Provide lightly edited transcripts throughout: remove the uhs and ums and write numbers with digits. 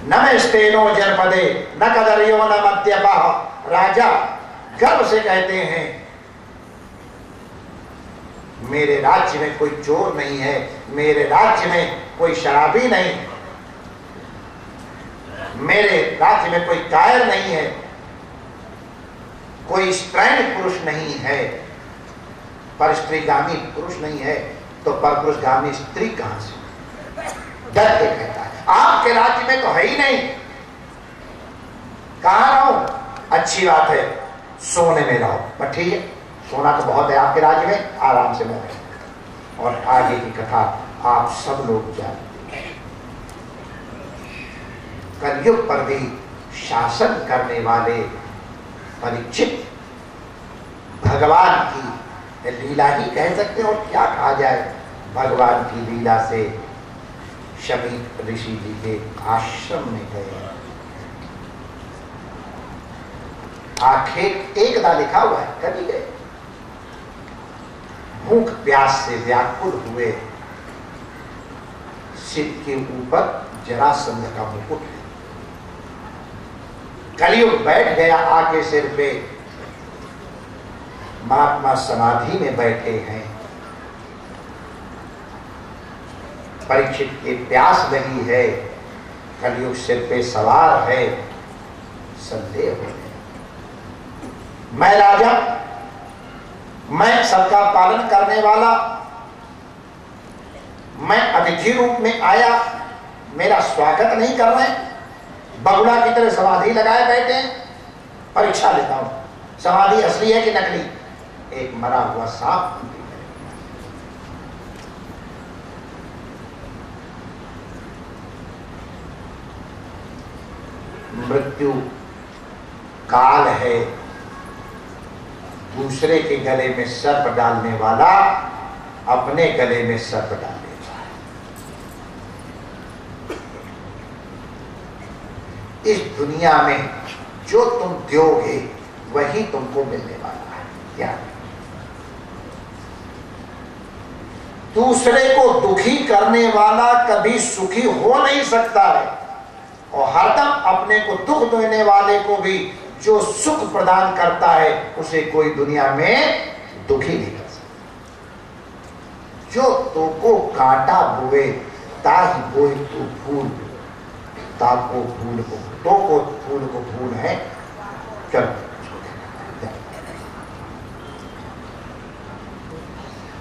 नमस्तेनो जनपदे न कदरियो न मद्यपः। राजा गर्व से कहते हैं मेरे राज्य में कोई चोर नहीं है, मेरे राज्य में कोई शराबी नहीं, मेरे राज्य में कोई कायर नहीं है, कोई स्त्रैण पुरुष नहीं है, पर स्त्रीगामी पुरुष नहीं है, तो परपुरुषगामी स्त्री कहां से? डर के कहता है आपके राज्य में तो है ही नहीं, कहां रहो? अच्छी बात है, सोने में रहो। पर ठीक है, सोना तो बहुत है आपके राज्य में, आराम से मैं। और आगे की कथा आप सब लोग जानते हैं। कलयुग पर भी शासन करने वाले परीक्षित भगवान की लीला ही कह सकते हैं, और क्या कहा जाए। भगवान की लीला से शमीक ऋषि जी के आश्रम में गए। आखेट एकदा लिखा हुआ है, कभी गए। भूख प्यास से व्याकुल हुए, सिर के ऊपर जरासंध का मुकुट है। कलयुग बैठ गया आके सिर पे, महात्मा समाधि में बैठे हैं। परीक्षित की प्यास लगी है, कलयुग सिर पे सवार है, संदेह हो गया। मैं राजा, मैं सबका पालन करने वाला, मैं अतिथि रूप में आया, मेरा स्वागत नहीं कर रहे, बगुड़ा की तरह समाधि लगाए बैठे। परीक्षा लेता हूं, समाधि असली है कि नकली? एक मरा हुआ सांप। मृत्यु काल है, दूसरे के गले में सर्प डालने वाला अपने गले में सर्प डाल देता है। इस दुनिया में जो तुम दोगे वही तुमको मिलने वाला है। क्या? दूसरे को दुखी करने वाला कभी सुखी हो नहीं सकता है, और हरदम अपने को दुख देने वाले को भी जो सुख प्रदान करता है उसे कोई दुनिया में दुखी नहीं कर सकता। जो तो को कांटा बोए ताही बोए तू फूल, ताको फूल को, तो को फूल को फूल है। चलो,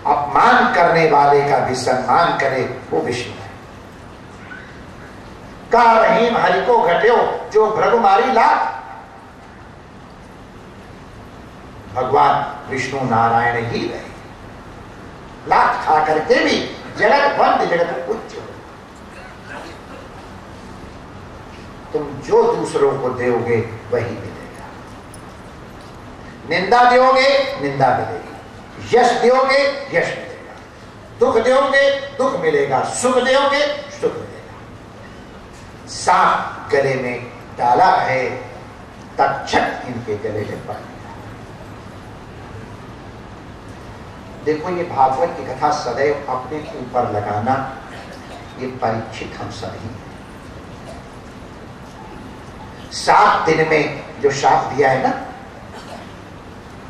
अपमान करने वाले का भी सम्मान करे, वो विष्णु है। का रहीम हरि को घट्यो जो भृगुमारी लाख। भगवान विष्णु नारायण ही रहे, लाख खा करके भी जगत बंद, जगत उच्च। तुम जो दूसरों को दोगे वही मिलेगा। निंदा दोगे, निंदा मिलेगी। यश दोगे, यश मिलेगा। दुख दोगे, दुख मिलेगा। सुख दोगे, सुख मिलेगा। सांप गले में डाला है, तक्षक इनके गले में पड़ गया। देखो, ये भागवत की कथा सदैव अपने ऊपर लगाना, ये परीक्षित हम सभी हैं। 7 दिन में जो शाप दिया है ना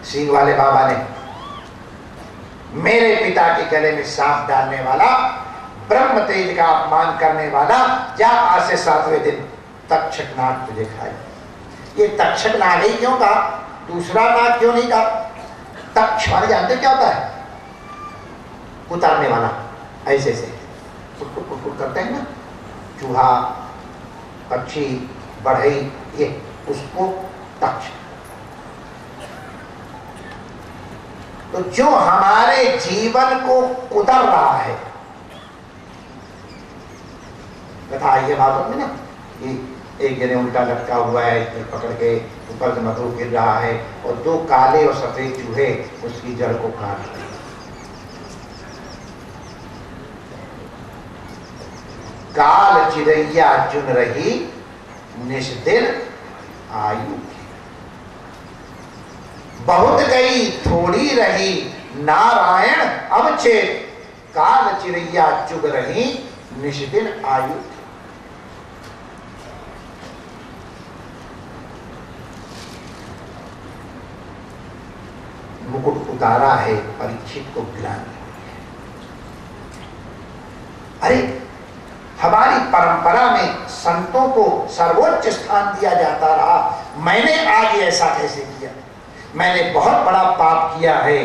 सिंह वाले बाबा ने, मेरे पिता के गले में सांप डालने वाला, ब्रह्म तेज का अपमान करने वाला, जा आज से 7वें दिन तक्षक नाग तुझे खाए। ये तक्षक नाग ही क्यों कहा, दूसरा नाग क्यों नहीं कहा? तक्ष माने जानते क्या होता है? उतारने वाला। ऐसे से कुट करते हैं ना, चूहा, पक्षी, बढ़ई, ये उसको तक्ष। तो जो हमारे जीवन को कुतर रहा है, कथा ये बात में ना, कि एक जने उल्टा लटका हुआ है, पकड़ के ऊपर से मधु गिर रहा है, और 2 काले और सफेद चूहे उसकी जड़ को काट रहे हैं। काल चिरैया चुन रही निष्दिन आयु, बहुत गई थोड़ी रही नारायण अब चेत। काल चिरैया चुग रही निष्दिन आयु। मुकुट उतारा है, परीक्षित को गिराने। अरे हमारी परंपरा में संतों को सर्वोच्च स्थान दिया जाता रहा, मैंने आज ऐसा कैसे किया? मैंने बहुत बड़ा पाप किया है,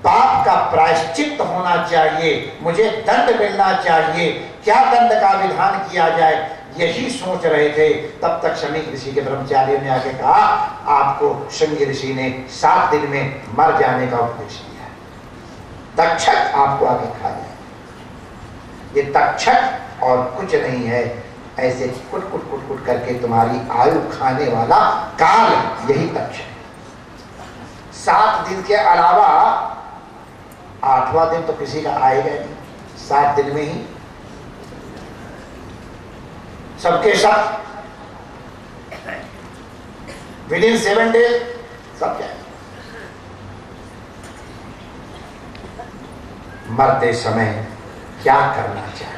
पाप का प्रायश्चित होना चाहिए, मुझे दंड मिलना चाहिए, क्या दंड का विधान किया जाए, यही सोच रहे थे। तब तक शमीक ऋषि के ब्रह्मचारियों ने आके कहा, आपको शमी ऋषि ने 7 दिन में मर जाने का उपदेश दिया, तक्षक आपको आगे खा जाए। ये तक्षक और कुछ नहीं है, ऐसे कुट कुट कुट कुट करके तुम्हारी आयु खाने वाला काल, यही तक्षक। 7 दिन के अलावा 8वां दिन तो किसी का आएगा नहीं, 7 दिन में ही सबके साथ विदिन 7 डेज सब जाए। मरते समय क्या करना चाहिए?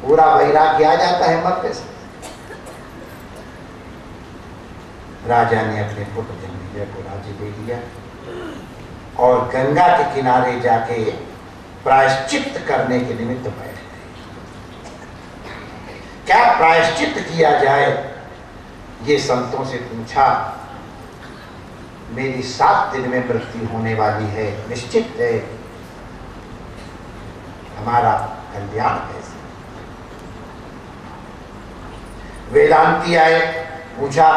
पूरा वैराग्य आ जाता है मरते समय। राजा ने अपने पुत्र जन्मेजय को राज्य दे दिया और गंगा के किनारे जाके प्रायश्चित करने के निमित्त बैठ गए। क्या प्रायश्चित किया जाए, ये संतों से पूछा। मेरी 7 दिन में मृत्यु होने वाली है, निश्चित है, हमारा कल्याण कैसे? वेदांती आए, पूछा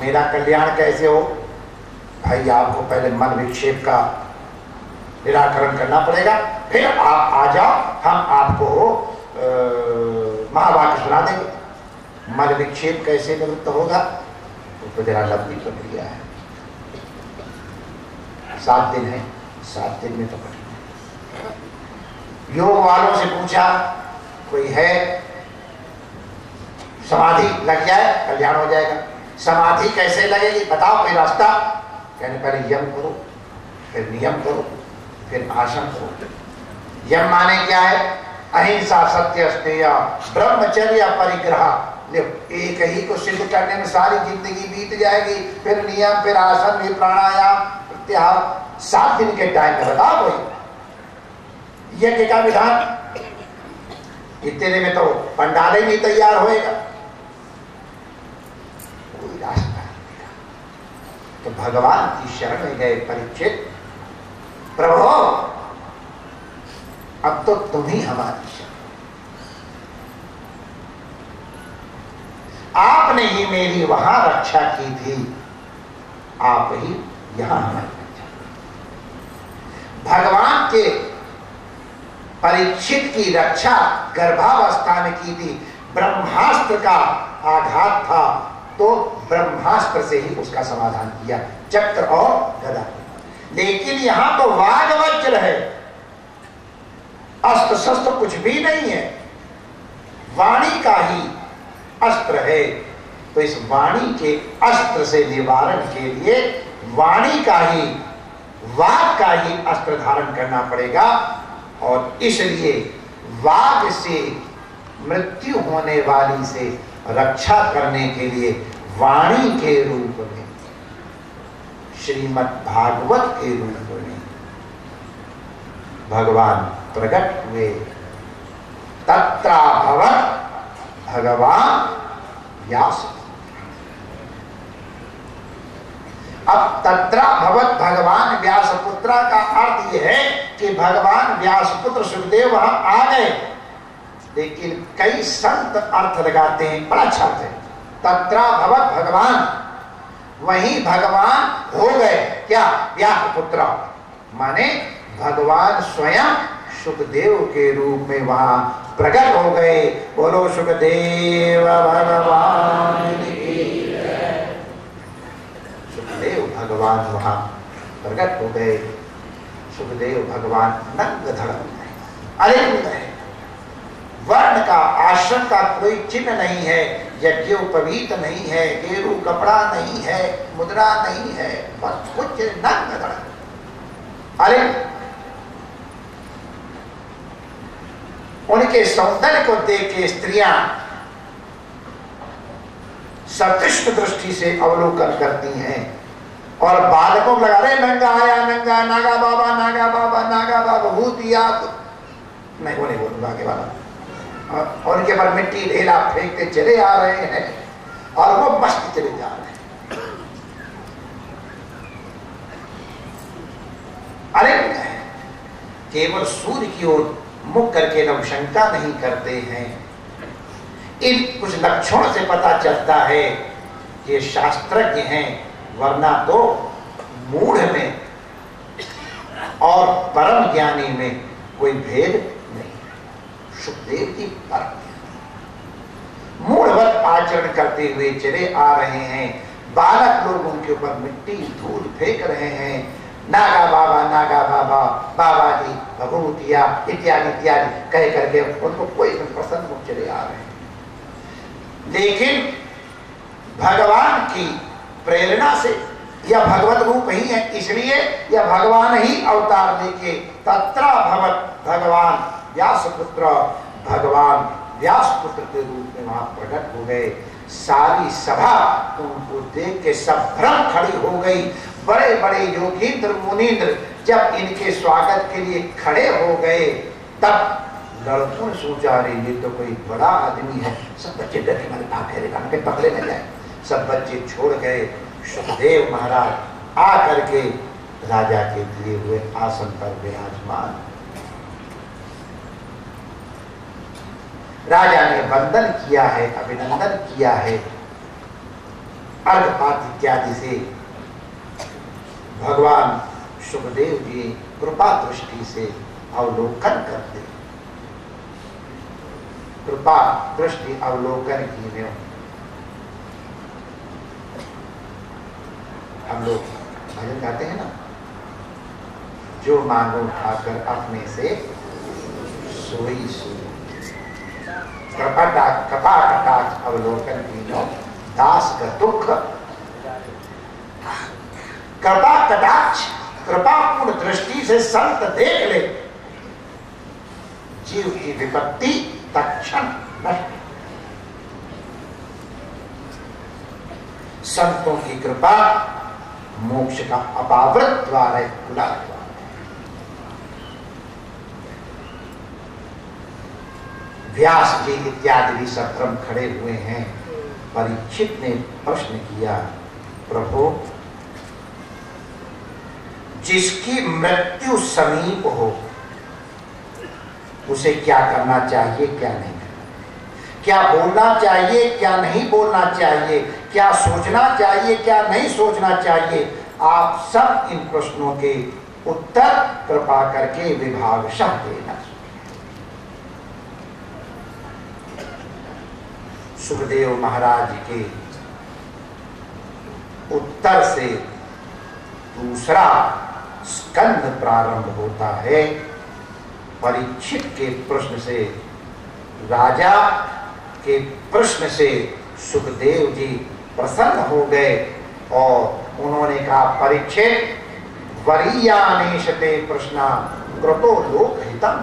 मेरा कल्याण कैसे हो? भाई आपको पहले मन विक्षेप का निराकरण करना पड़ेगा, फिर आप आ जाओ, हम आपको महावाक्य सुना देंगे। मन विक्षेप कैसे निवृत्त होगा? तो जरा लंबी प्रक्रिया है, 7 दिन है, 7 दिन में तो कठिन है। योग वालों से पूछा, कोई है समाधि लग जाए कल्याण हो जाएगा? समाधि कैसे लगेगी बताओ, कोई रास्ता? कहने पहले यम करो, फिर नियम करो, फिर आसन करो। यम माने क्या है? अहिंसा, सत्य, अस्तेय, ब्रह्मचर्य, परिग्रह। एक ही को सिद्ध करने में सारी जिंदगी बीत जाएगी, फिर नियम, फिर आसन, फिर प्राणायाम, प्रत्याहार। 7 दिन के टाइम में बताओ कोई यज्ञ का विधान? इतने में तो पंडाल ही नहीं तैयार होएगा, कोई रास्ता नहीं। तो भगवान की शरण में गए परीक्षित, प्रभु अब तो तुम ही हमारी शरण, आपने ही मेरी वहां रक्षा की थी, आप ही यहां हमारी रक्षा। भगवान के परीक्षित की रक्षा गर्भावस्था में की थी, ब्रह्मास्त्र का आघात था तो ब्रह्मास्त्र से ही उसका समाधान किया, चक्र और गदा। लेकिन यहां तो वाग वज्र है, अस्त्र शस्त्र कुछ भी नहीं है, वाणी का ही अस्त्र है। तो इस वाणी के अस्त्र से निवारण के लिए वाणी का ही, वाग का ही अस्त्र धारण करना पड़ेगा। और इसलिए वाग से मृत्यु होने वाली से रक्षा करने के लिए वाणी के रूप में, श्रीमद् भागवत के रूप में भगवान प्रकट हुए। तत्राभवत् भगवान व्यास। अब तत्राभवत् भगवान व्यासपुत्र का अर्थ यह है कि भगवान व्यासपुत्र सुखदेव वहां आ गए। लेकिन कई संत अर्थ लगाते हैं, बड़ा अच्छा अर्थ है। तत्राभवत् भगवान, वहीं भगवान हो गए। क्या? व्यासपुत्र माने भगवान स्वयं सुखदेव के रूप में वहां प्रकट हो गए। बोलो सुखदेव भगवान की जय। सुखदेव भगवान वहां प्रकट हो गए। सुखदेव भगवान नंग धड़क अलिंग है, वर्ण का, आश्रम का कोई चिन्ह नहीं है, यज्ञोपवीत नहीं है, गेरू कपड़ा नहीं है, मुद्रा नहीं है, बस कुछ नंग धड़क अलिंग। उनके सौंदर्य को देख के स्त्रियां सतृष्ट दृष्टि से अवलोकन करती हैं और बालकों को लगा रहे नंगा आया नंगा, नागा बाबा नागा बाबा नागा बाबा, भूत याद नहीं, वो नहीं बोलूंगा आगे वाला। और उनके पर मिट्टी ढेला फेंकते चले आ रहे हैं और वो मस्त चले जा रहे हैं। अरे केवल सूर्य की ओर मुख करके नवशंका नहीं करते हैं। इन कुछ लक्षणों से पता चलता है ये शास्त्रज्ञ हैं, वरना तो मूढ़ में और परम ज्ञानी में कोई भेद नहीं। सुखदेव जी परम मूढ़वत आचरण करते हुए चले आ रहे हैं। बालक लोग उनके ऊपर मिट्टी धूल फेंक रहे हैं। नागा बाबा बाबा जी भगवतिया इत्यादि इत्यादि कह करके उनको कोई प्रसन्न मुख चले आ रहे हैं। लेकिन भगवान की प्रेरणा से यह भगवत रूप ही है, इसलिए यह भगवान ही अवतार लेके तत्रा भगवत भगवान व्यासपुत्र भगवान व्यासपुत्र के रूप में वहां प्रकट हो गए। सारी सभा उनको देख के सब भ्रम खड़ी हो गई। बड़े बड़े योगींद्र मुनींद्र जब इनके स्वागत के लिए खड़े हो गए तब लड़कों ने सोचा रहे ये तो कोई बड़ा आदमी है। सब बच्चे डर के मारे आगे पकड़े न जाए, सब बच्चे छोड़ गए। सुखदेव महाराज आ करके राजा के दिए हुए आसन पर विराजमान। राजा ने वंदन किया है, अभिनंदन किया है। अर्घपात इत्यादि से भगवान सुखदेव जी कृपा दृष्टि से अवलोकन करते। कृपा दृष्टि अवलोकन की में हम लोग भजन गाते हैं ना, जो मांगो उठाकर अपने से सोई सोई। कृपा कटाक्ष अवलोकन कीनो दास का दुख। कृपा कटाक्ष कृपापूर्ण दृष्टि से संत देख ले, जीव की विपत्ति तत्क्षण नष्ट। संतों की कृपा मोक्ष का अपावृत द्वार है, खुला द्वार। व्यास जी इत्यादि भी सत्रम खड़े हुए हैं। परीक्षित ने प्रश्न किया, प्रभु जिसकी मृत्यु समीप हो उसे क्या करना चाहिए, क्या नहीं करना, क्या बोलना चाहिए, क्या नहीं बोलना चाहिए, क्या सोचना चाहिए, क्या नहीं सोचना चाहिए। आप सब इन प्रश्नों के उत्तर कृपा करके विभागशः देना। सुखदेव महाराज के उत्तर से दूसरा स्कंद प्रारंभ होता है। परीक्षित के प्रश्न से, राजा के प्रश्न से सुखदेव जी प्रसन्न हो गए और उन्होंने कहा, परीक्षित वरीयानेशते प्रश्ना कृतो लोकहितम।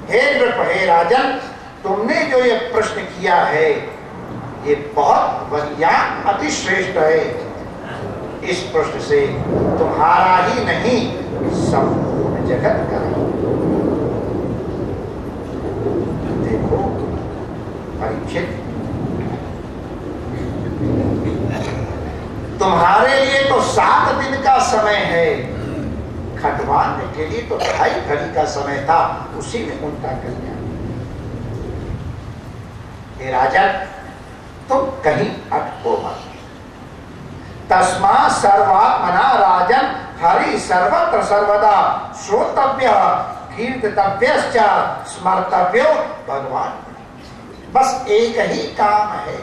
हे नृप, हे राजन, तुमने जो ये प्रश्न किया है ये बहुत वरीयान अति श्रेष्ठ है। इस प्रश्न से तुम्हारा ही नहीं संपूर्ण जगत का। देखो परीक्षित, तुम्हारे लिए तो 7 दिन का समय है, खटवान के लिए तो 2.5 घड़ी का समय था, उसी में उनका कल्याण। हे राजा, तुम कहीं अटको मत। तस्मा सर्वात्मना राजन हरि सर्वत्र सर्वदा श्रोतव्य कीर्तव्यश्च स्मर्तव्यो भगवान। बस एक ही काम है।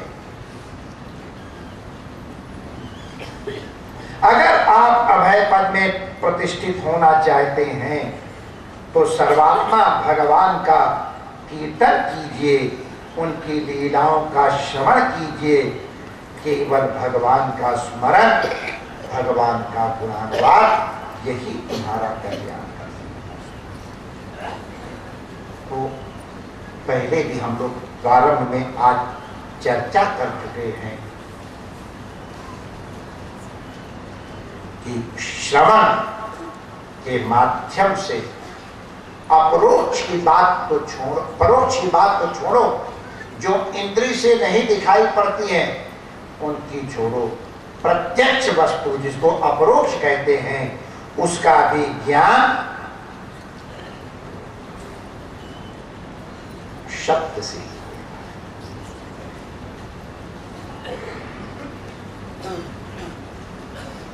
अगर आप अभय पद में प्रतिष्ठित होना चाहते हैं तो सर्वात्मा भगवान का कीर्तन कीजिए, उनकी लीलाओं का श्रवण कीजिए। केवल भगवान का स्मरण, भगवान का गुणानुवाद, यही तुम्हारा कल्याण कर सकता है। तो पहले भी हम लोग प्रारंभ में आज चर्चा कर चुके हैं कि श्रवण के माध्यम से अपरोक्ष की बात तो छोड़ो, परोक्ष की बात तो छोड़ो, जो इंद्रिय से नहीं दिखाई पड़ती है उनकी छोड़ो, प्रत्यक्ष वस्तु जिसको अपरोक्ष कहते हैं उसका भी ज्ञान शब्द से।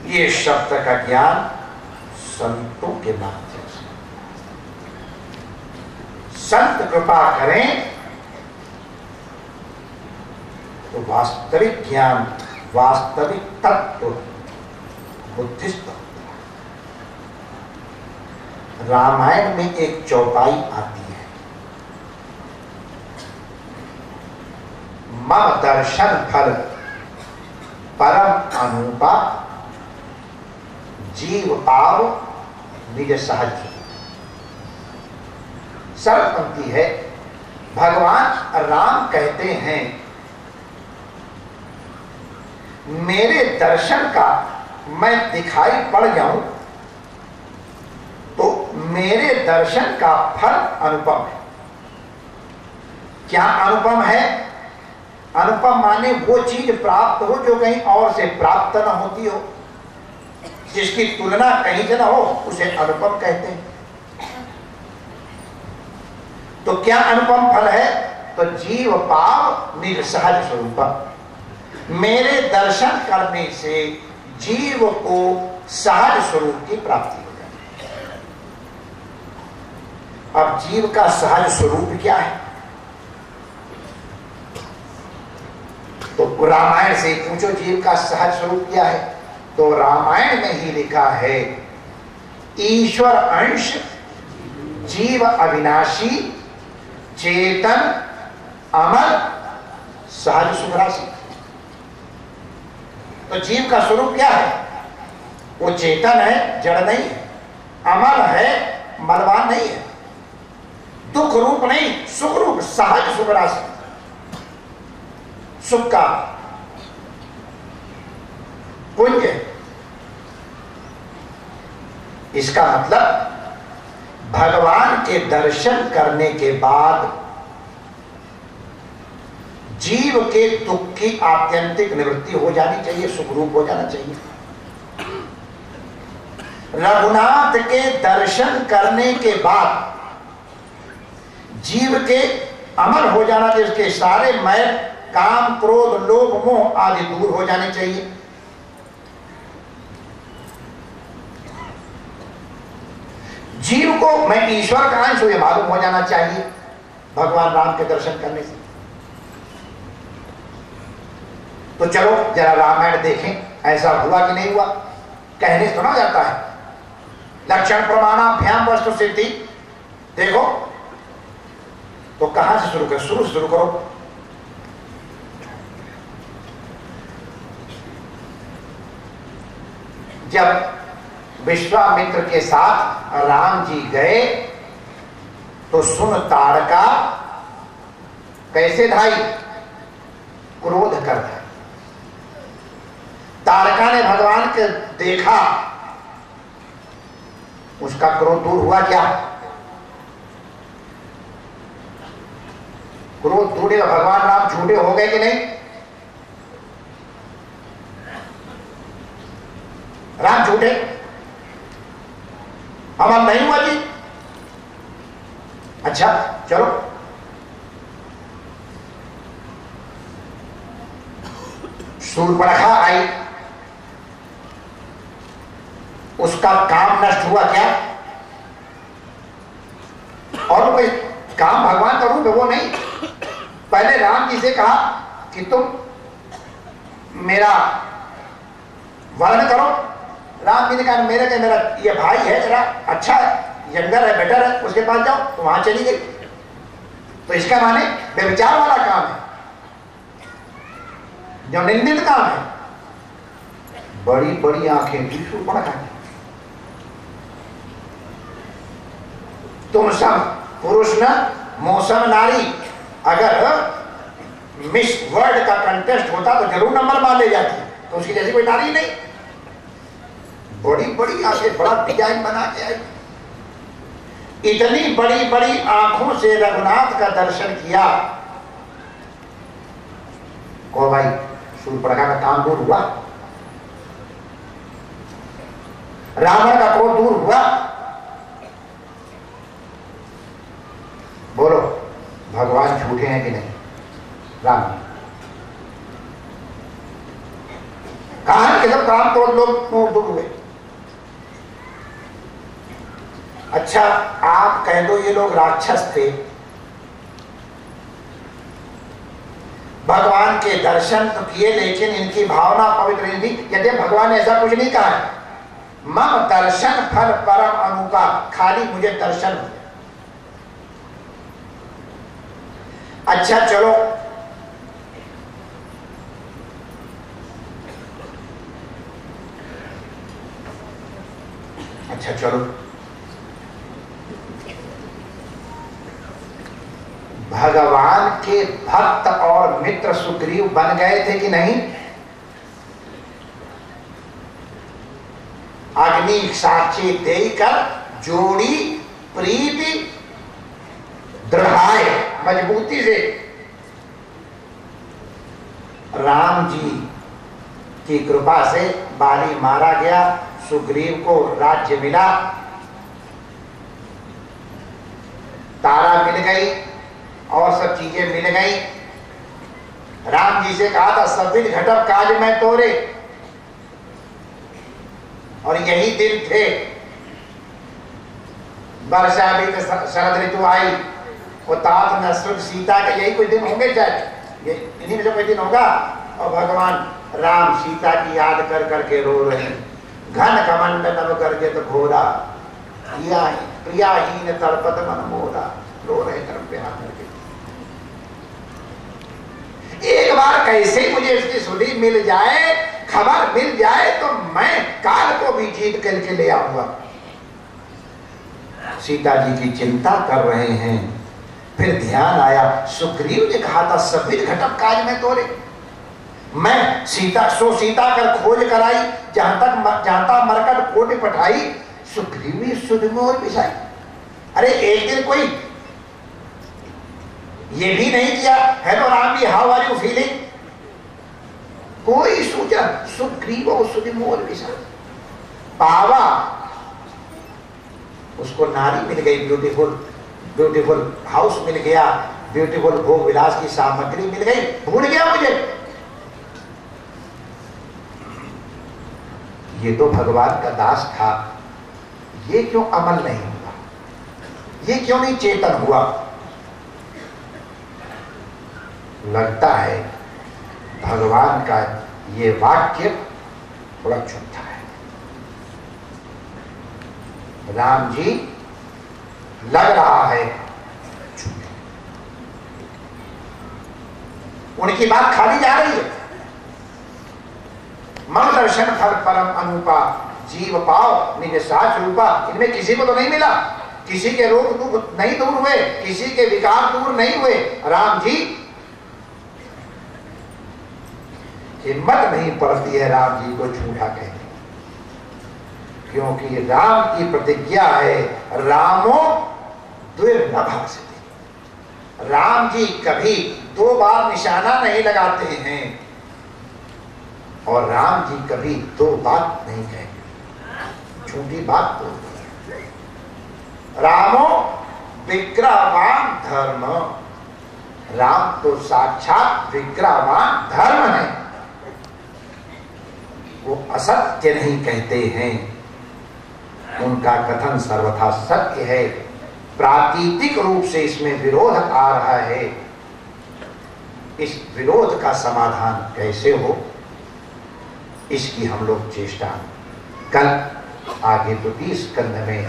ये शब्द का ज्ञान संतों के माध्यम से, संत कृपा करें तो वास्तविक ज्ञान, वास्तविक तत्व बुद्धिस्त होता है। रामायण में एक चौपाई आती है, मम दर्शन फल परम अनुपा जीव पाव निज सहज। सरल पंक्ति है। भगवान राम कहते हैं मेरे दर्शन का मैं दिखाई पड़ जाऊं तो मेरे दर्शन का फल अनुपम है। क्या अनुपम है? अनुपम माने वो चीज प्राप्त हो जो कहीं और से प्राप्त न होती हो, जिसकी तुलना कहीं से न हो, उसे अनुपम कहते हैं। तो क्या अनुपम फल है? तो जीव पाव निज सहज स्वरूप। मेरे दर्शन करने से जीव को सहज स्वरूप की प्राप्ति हो जाती है। अब जीव का सहज स्वरूप क्या है? तो रामायण से पूछो जीव का सहज स्वरूप क्या है, तो रामायण में ही लिखा है ईश्वर अंश जीव अविनाशी चेतन अमर सहज सुखराशि। तो जीव का स्वरूप क्या है? वो चेतन है, जड़ नहीं है, अमर है, मलवान नहीं है, दुख रूप नहीं, सुख रूप, सहज सुख राशि, सुख का पुंज। इसका मतलब भगवान के दर्शन करने के बाद जीव के दुख की आत्यंतिक निवृत्ति हो जानी चाहिए, सुख रूप हो जाना चाहिए। रघुनाथ के दर्शन करने के बाद जीव के अमर हो जाना चाहिए, उसके सारे मैं काम क्रोध लोभ मोह आदि दूर हो जाने चाहिए। जीव को मैं ईश्वर का अंश हूं यह मालूम हो जाना चाहिए भगवान राम के दर्शन करने से। तो चलो जरा रामायण देखें, ऐसा हुआ कि नहीं हुआ। कहने से सुना जाता है लक्षण प्रमाणाभ्याम वस्तु सिद्धि। देखो तो कहां से शुरू करो? शुरू से शुरू करो। जब विश्वामित्र के साथ राम जी गए तो सुन ताड़का कैसे ढाई? क्रोध कर ढाई। ताड़का ने भगवान के देखा, उसका क्रोध दूर हुआ क्या? क्रोध दूर, भगवान राम झूठे हो गए कि नहीं? राम झूठे अमर नहीं हुआ जी। अच्छा चलो, शूर्पणखा आई, उसका काम नष्ट हुआ क्या? और कोई काम भगवान का रूप है वो नहीं। पहले राम जी से कहा कि तुम मेरा वर्ण करो। राम जी ने कहा मेरा ये भाई है, जरा अच्छा है, यंगर है, बेटर है, उसके पास जाओ। तो वहां चली गई। तो इसका माने व्यभिचार वाला काम है, जो निंदित काम है। बड़ी बड़ी आंखें थी शूर्पणखा की। तुम सब पुरुष न मौसम नारी, अगर मिस वर्ल्ड का कंटेस्ट होता तो जरूर नंबर मान ले जाती, तो उसकी जैसी कोई नारी नहीं। बड़ी बड़ी आंखें, बड़ा डिजाइन बना के आई, इतनी बड़ी बड़ी आंखों से रघुनाथ का दर्शन किया। को भाई शूर्पणखा का काम दूर हुआ, रावण का क्रोध दूर हुआ। बोलो भगवान झूठे हैं कि नहीं? राम कहां के सब काम तोड़ लोग दूर हुए। अच्छा आप कह दो ये लोग राक्षस थे, भगवान के दर्शन तो किए लेकिन इनकी भावना पवित्र नहीं थी। यदि भगवान ने ऐसा कुछ नहीं कहा है, मम दर्शन फल परम अनुपा, खाली मुझे दर्शन हो। अच्छा चलो अच्छा चलो भगवान के भक्त और मित्र सुग्रीव बन गए थे कि नहीं? अग्नि साक्षी देकर जोड़ी प्रीति दृढ़ाए मजबूती से। राम जी की कृपा से बाली मारा गया, सुग्रीव को राज्य मिला, तारा मिल गई और सब चीजें मिल गई। राम जी से कहा था सबिन घटक काज में तोरे, और यही दिन थे। वर्षा भी शरद ऋतु आई, वो तात नसरुत सीता के यही कोई दिन होंगे, शायद ये इन्हीं में से कोई दिन होगा। और भगवान राम सीता की याद कर करके रो रहे हैं। घन कमंड नव करके तो घोरा, प्रियाहीन तड़पत मन मोरा, रो रहे तरफ पे हाथ करके। एक बार कैसे मुझे इसकी सुधि मिल जाए, खबर मिल जाए तो मैं काल को भी जीत करके ले आऊंगा। सीता जी की चिंता कर रहे हैं। फिर ध्यान आया, सुग्रीव ने कहा था सभी घटक काज में तोरे। मैं सीता कर खोज कराई, जहां तक मरकट कोटि पठाई, सुग्रीवी सुध मोर बिसाई। अरे एक दिन कोई ये भी नहीं किया, hello Ram ji how are you feeling, कोई सूचना। सुग्रीव सुध मोर बिसाई पावा, उसको नारी मिल गई, ब्यूटीफुल हाउस मिल गया, ब्यूटीफुल भोग विलास की सामग्री मिल गई, भूल गया मुझे। ये तो भगवान का दास था, ये क्यों अमल नहीं हुआ, ये क्यों नहीं चेतन हुआ? लगता है भगवान का ये वाक्य बड़ा झूठा है। राम जी लग रहा है झूठे, उनकी बात खाली जा रही है। मम दर्शन फल परम अनुपा, जीव पाओ निज साच रूपा। इनमें किसी को तो नहीं मिला, किसी के रोग दुख नहीं दूर हुए, किसी के विकार दूर नहीं हुए। राम जी हिम्मत नहीं पड़ती है राम जी को झूठा कहने, क्योंकि राम की प्रतिज्ञा है रामो द्विर्नभासिते। राम जी कभी दो बार निशाना नहीं लगाते हैं, और राम जी कभी दो बात नहीं कहते, झूठी बात बोलते हैं। रामो विग्रहवान धर्म, राम तो साक्षात विग्रहवान धर्म है, वो असत्य नहीं कहते हैं, उनका कथन सर्वथा सत्य है। प्रातीतिक रूप से इसमें विरोध आ रहा है, इस विरोध का समाधान कैसे हो, इसकी हम लोग चेष्टा कल आगे 22 स्कंध में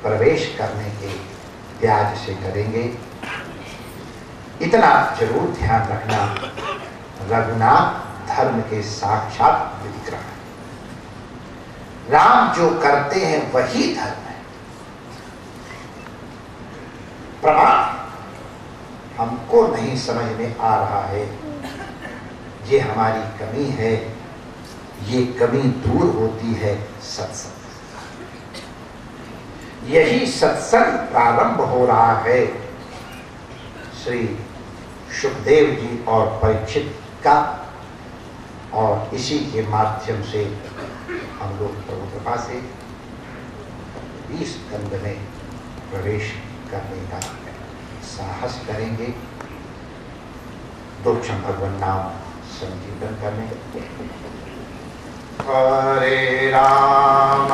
प्रवेश करने के त्याग से करेंगे। इतना जरूर ध्यान रखना, रघुनाथ धर्म के साक्षात विग्रह है। राम जो करते हैं वही धर्म है। प्रमाण हमको नहीं समझ में आ रहा है, ये हमारी कमी है। ये कमी दूर होती है सत्संग। यही सत्संग प्रारंभ हो रहा है श्री सुखदेव जी और परीक्षित का, और इसी के माध्यम से हम लोग प्रभु कृपा से इस स्कंद में प्रवेश करने का साहस करेंगे। दो क्षण भगवान नाम संकीर्तन करने। हरे राम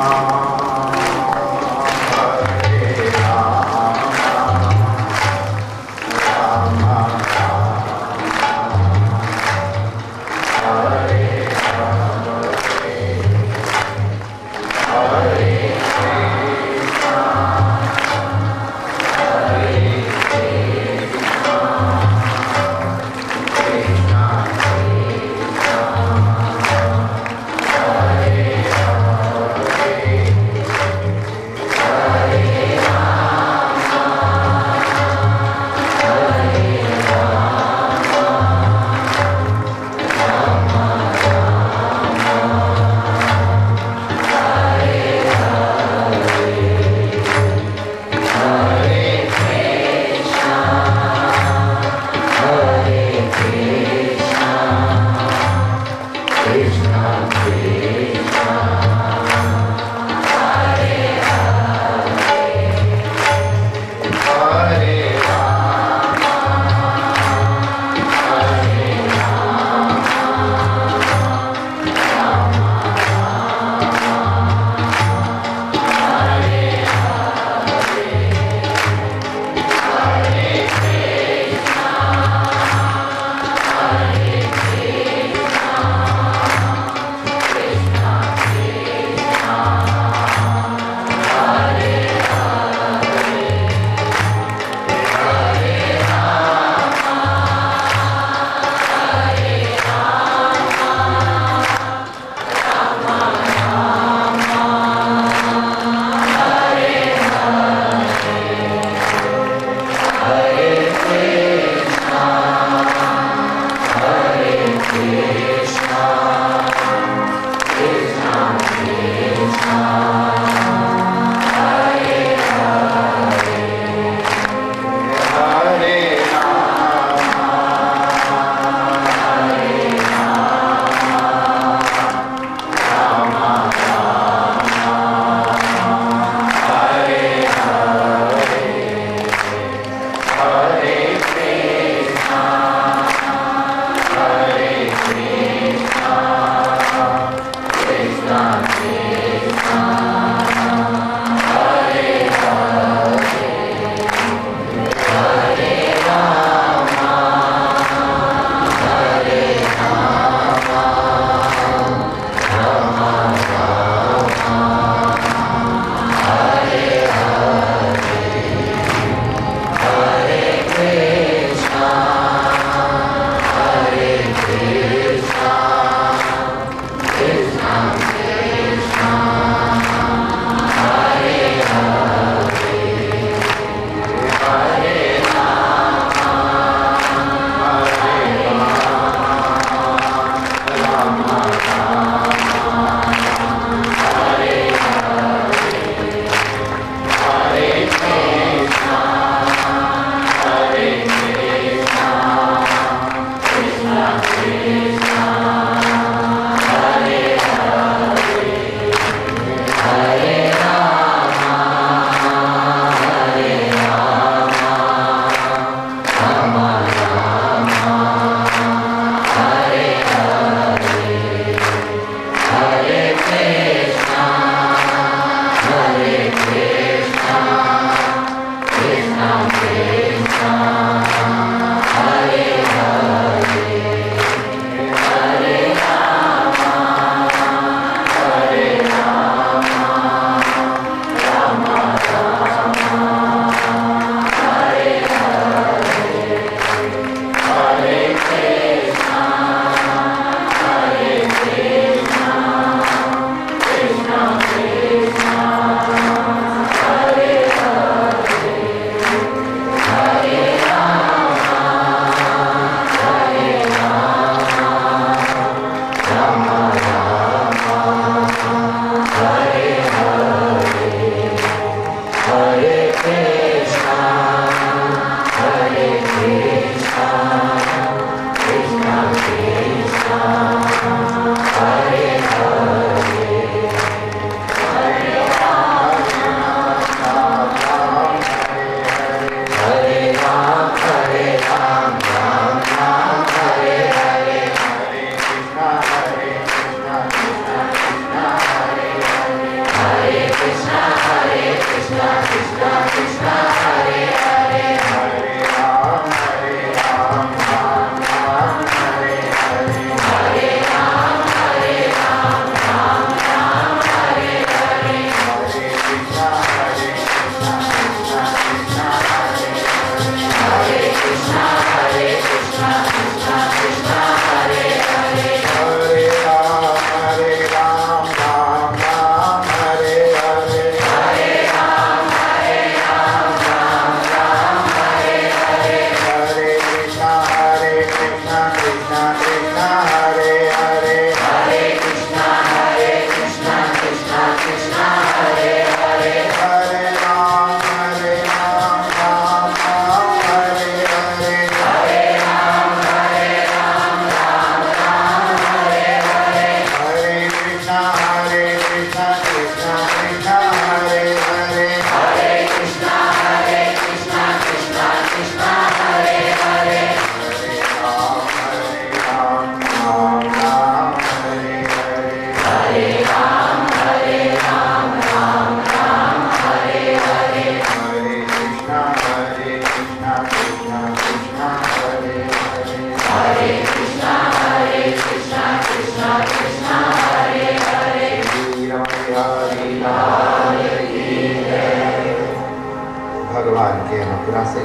भगवान के अनुग्रह से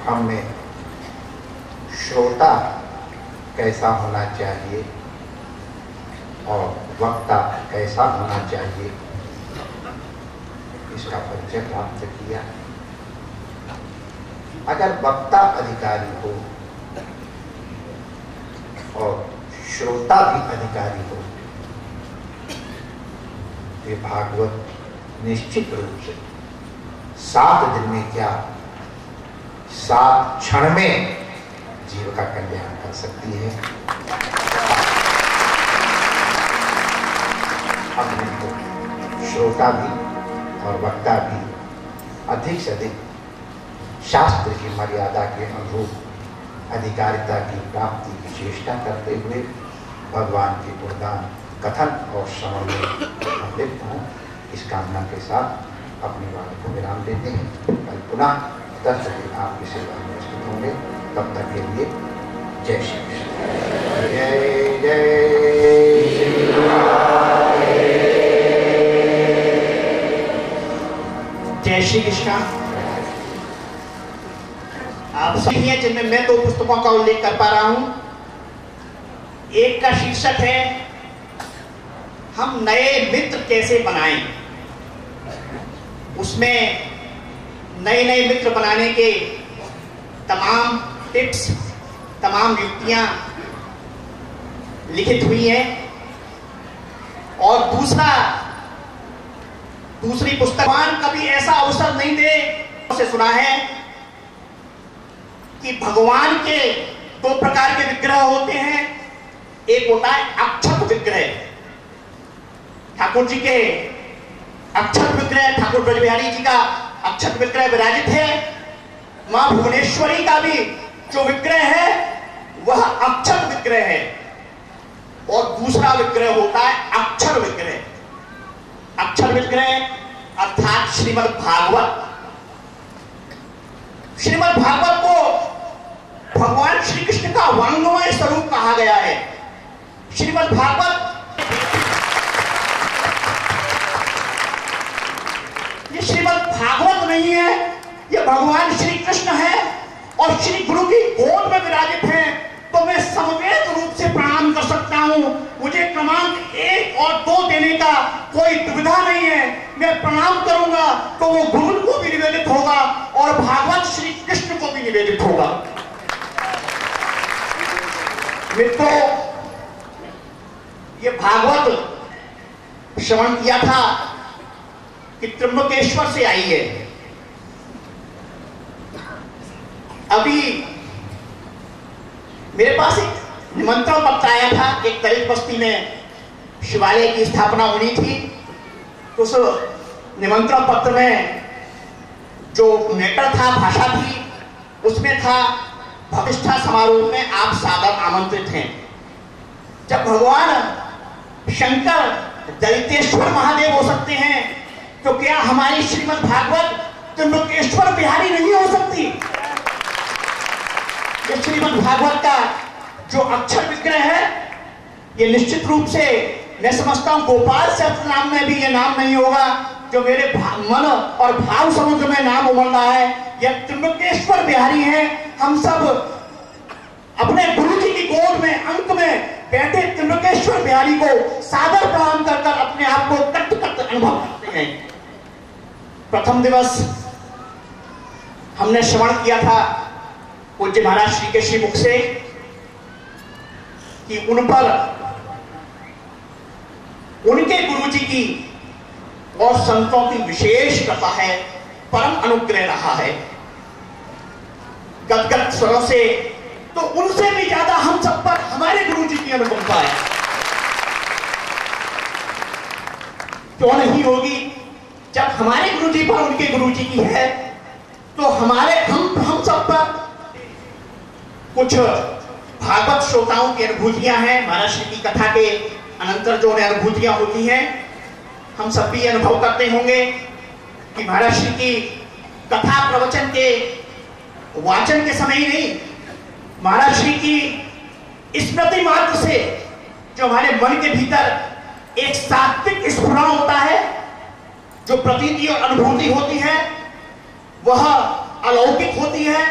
हमें श्रोता कैसा होना चाहिए और वक्ता कैसा होना चाहिए इसका परिचय प्राप्त किया। अगर वक्ता अधिकारी हो और श्रोता भी अधिकारी हो, ये भागवत निश्चित रूप से 7 दिन में क्या 7 क्षण में जीव का कल्याण कर सकती है। अपने को श्रोता भी और वक्ता भी अधिक से अधिक शास्त्र की मर्यादा के अनुरूप अधिकारिता की प्राप्ति की चेष्टा करते हुए भगवान की गुणगान कथन और श्रवण में लिप्त हों, इस कामना के साथ अपनी वाणी को विराम देते हैं। कल पुनः 10 बजे आपकी सेवा में उपस्थित होंगे। तब तक के लिए जय श्री कृष्ण। जय जय जय श्री कृष्ण। आप सभी हैं जिनमें मैं 2 पुस्तकों का उल्लेख कर पा रहा हूं। एक का शीर्षक है हम नए मित्र कैसे बनाएं। उसमें नए मित्र बनाने के तमाम टिप्स, तमाम युक्तियां लिखित हुई हैं। और दूसरी पुस्तक भगवान कभी ऐसा अवसर नहीं दे, उसे सुना है कि भगवान के 2 प्रकार के विग्रह होते हैं। एक होता है अक्षत विग्रह, ठाकुर जी के अक्षत विग्रह, ठाकुर ब्रजबिहारी जी का अक्षत विग्रह विराजित है। मां भुवनेश्वरी का भी जो विग्रह है वह अक्षत विग्रह है। और दूसरा विग्रह होता है अक्षर विग्रह। अक्षर विग्रह अर्थात श्रीमद् भागवत। श्रीमद् भागवत को भगवान श्री कृष्ण का वांग्मय स्वरूप कहा गया है। श्रीमद् भागवत ये श्रीमद् भागवत नहीं है, ये भगवान श्री कृष्ण है और श्री गुरु की गोद में विराजित है। तो मैं समवेत रूप से प्रणाम कर सकता हूं। मुझे क्रमांक 1 और 2 देने का कोई दुविधा नहीं है। मैं प्रणाम करूंगा तो वो गुरु को भी निवेदित होगा और भागवत श्री कृष्ण को भी निवेदित होगा। मित्रों, ये भागवत श्रवण किया था कि त्र्यंबकेश्वर से आई है। अभी मेरे पास एक निमंत्रण पत्र आया था। एक दलित बस्ती में शिवालय की स्थापना होनी थी। तो उस निमंत्रण पत्र में जो मैटर था, भाषा थी, उसमें था प्रतिष्ठा समारोह में आप सादर आमंत्रित हैं। जब भगवान शंकर दलितेश्वर महादेव हो सकते हैं तो क्या हमारी श्रीमद् भागवत त्र्यंबकेश्वर बिहारी नहीं हो सकती? ये श्रीमद् भागवत का जो अक्षर विग्रह है, ये निश्चित रूप से मैं समझता हूं गोपाल शब्द नाम में भी ये नाम नहीं होगा जो मेरे मन और भाव समुद्र में नाम उमड़ रहा है। यह त्र्यंबकेश्वर बिहारी है। हम सब अपने गुरु जी की गोद में अंक में बैठे त्रिलोकेश्वर बिहारी को सादर प्रणाम कर कर अपने आप को कट कट अनुभव करते हैं। प्रथम दिवस हमने श्रवण किया था पूज्य महाराज श्री के श्री मुख से कि उन पर उनके गुरु जी की और संतों की विशेष कृपा है, परम अनुग्रह रहा है। गदगद स्वरों से तो उनसे भी ज्यादा हम सब पर हमारे गुरु जी की अनुकंपा है। क्यों नहीं होगी? जब हमारे गुरु जी पर उनके गुरु जी की है तो हमारे हम सब पर कुछ भागवत श्रोताओं की अनुभूतियां हैं। महाराज श्री की कथा के अनंतर जो उन्हें अनुभूतियां होती हैं, हम सब भी अनुभव करते होंगे कि महाराज श्री की कथा प्रवचन के वाचन के समय ही नहीं, महाराज श्री की स्मृति मात्र से जो हमारे मन के भीतर एक सात्विक स्फुरण होता है, जो प्रतीति और अनुभूति होती है, वह अलौकिक होती है।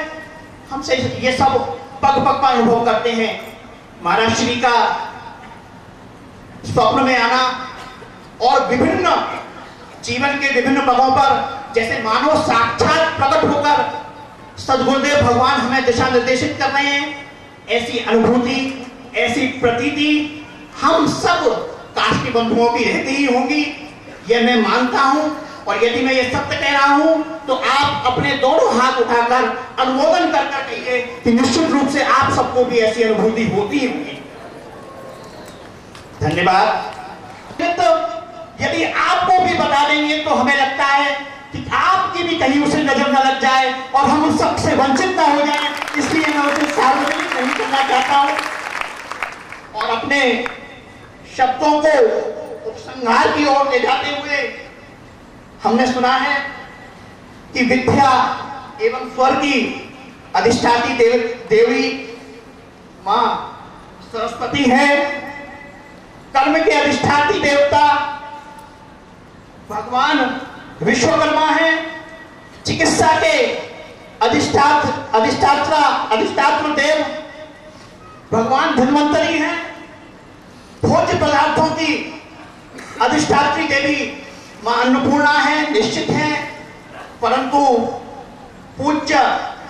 हमसे ये सब पग पग का अनुभव करते हैं। महाराज श्री का स्वप्न में आना और विभिन्न जीवन के विभिन्न पदों पर जैसे मानो साक्षात प्रकट होकर सद्गुरुदेव भगवान हमें दिशा निर्देशित कर रहे हैं, ऐसी अनुभूति, ऐसी प्रतीति हम सब काष्टी बंधुओं की रहती ही होंगी, यह मैं मानता हूं। और यदि मैं ये सत्य कह रहा हूं तो आप अपने दोनों हाथ उठाकर अनुमोदन कर कर कहिए कि निश्चित रूप से आप सबको भी ऐसी अनुभूति होती होगी। धन्यवाद। तो यदि आपको भी बता देंगे तो हमें लगता है कि आपकी भी कहीं उसे नजर न लग जाए और हम उस सब से वंचित ना हो जाए, इसलिए मैं उसे सार्वजनिक नहीं करना चाहता हूं। और अपने शब्दों को उपसंहार की ओर ले जाते हुए हमने सुना है कि विद्या एवं स्वर की अधिष्ठाती देवी मां सरस्वती है, कर्म के अधिष्ठाती देवता भगवान विश्वकर्मा है, चिकित्सा के अधिष्ठात्र देव भगवान धन्वंतरी हैं, भोज्य पदार्थों की अधिष्ठात्री देवी मां अन्नपूर्णा है, निश्चित है। परंतु पूज्य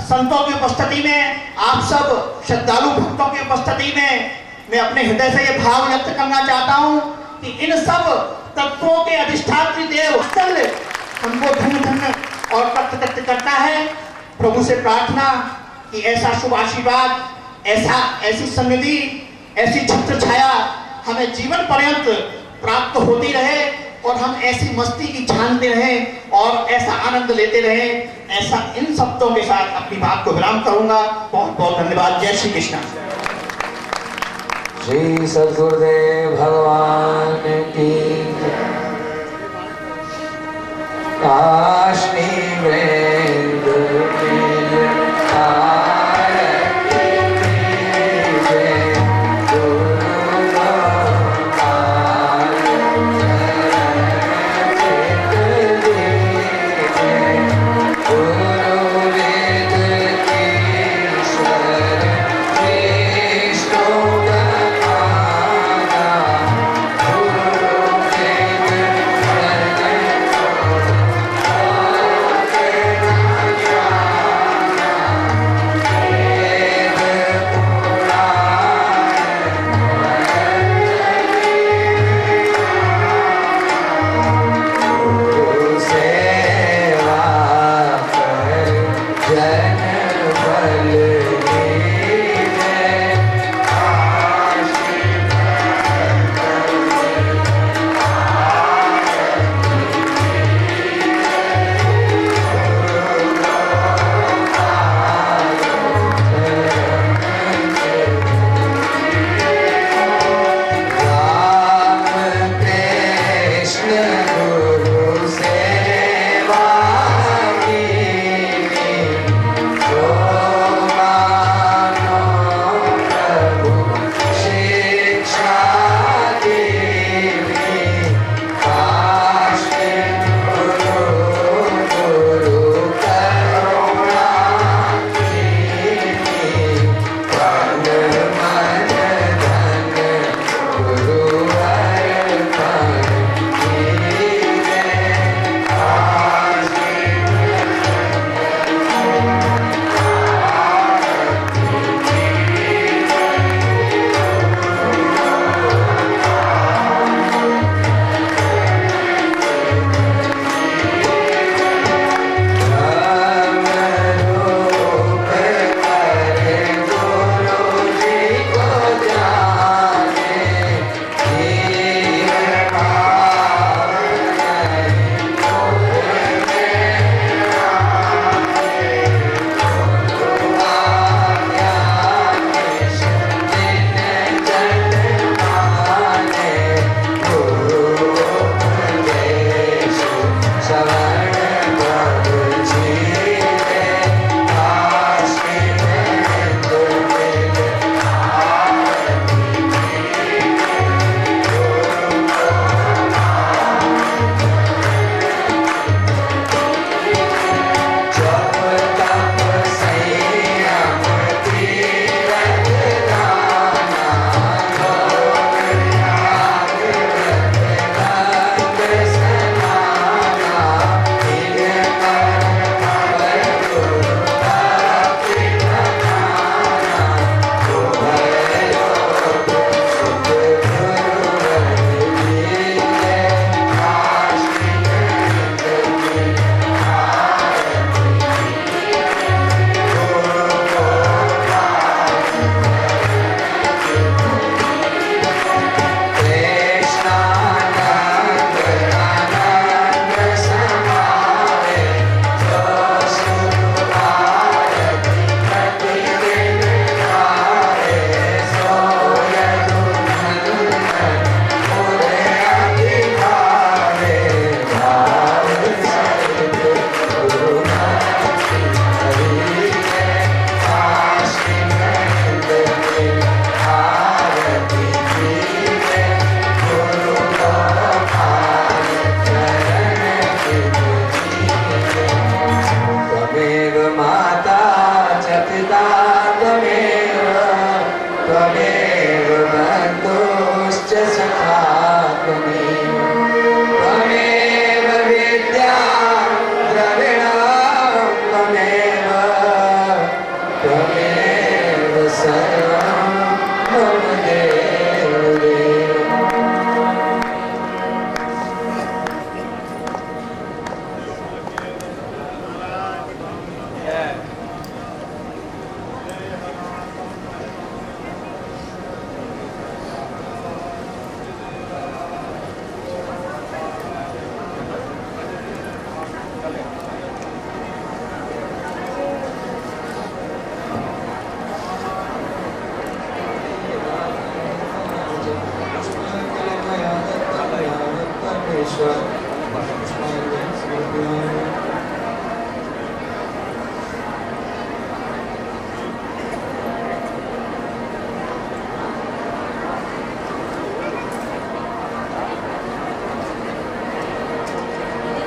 संतों की उपस्थिति में, आप सब श्रद्धालु भक्तों की उपस्थिति में मैं अपने हृदय से यह भाव व्यक्त करना चाहता हूं कि इन सब तत्वों के अधिष्ठात्री देव हमको धन्य धन्य और कृतकृत्य करता है। प्रभु से प्रार्थना कि ऐसा शुभ आशीर्वाद, ऐसी सन्निधि, ऐसी छत्र छाया हमें जीवन पर्यंत प्राप्त होती रहे और हम ऐसी मस्ती की छानते रहें और ऐसा आनंद लेते रहें। ऐसा इन शब्दों के साथ अपनी बात को विराम करूंगा। बहुत बहुत धन्यवाद। जय श्री कृष्ण। श्री सद्गुरुदेव भगवान की काष्णी वृंद सर्वं मम देव देव।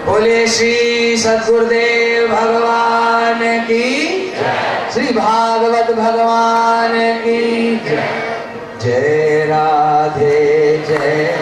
बोले श्री सद्गुरुदेव भगवान की, श्री भागवत भगवान की जय राधे जय